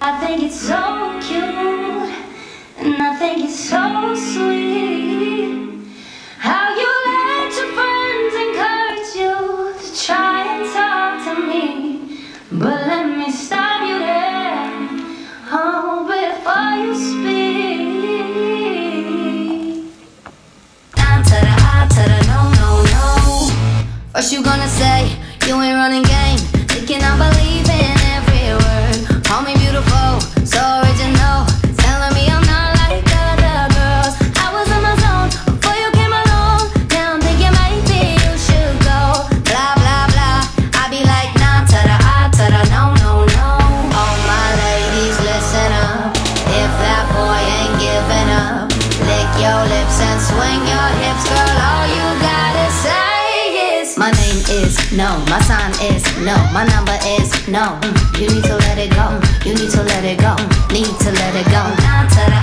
I think it's so cute, and I think it's so sweet how you let your friends encourage you to try and talk to me. But let me stop you there, oh, before you speak. Down to the I to the no, no, no. First you gonna say you ain't running game, thinking I believe in every word. Call me beautiful, so original, telling me I'm not like other girls. I was in my zone before you came along. Now I'm thinking maybe you should go. Blah, blah, blah. I be like, nah, to the I, to the no, no, no. All my ladies, listen up. If that boy ain't giving up, lick your lips and swing your hips, girl. All you gotta say is my name is no, my sign is no, my number is no. You need to let it go, you need to let it go, need to let it go. Down to the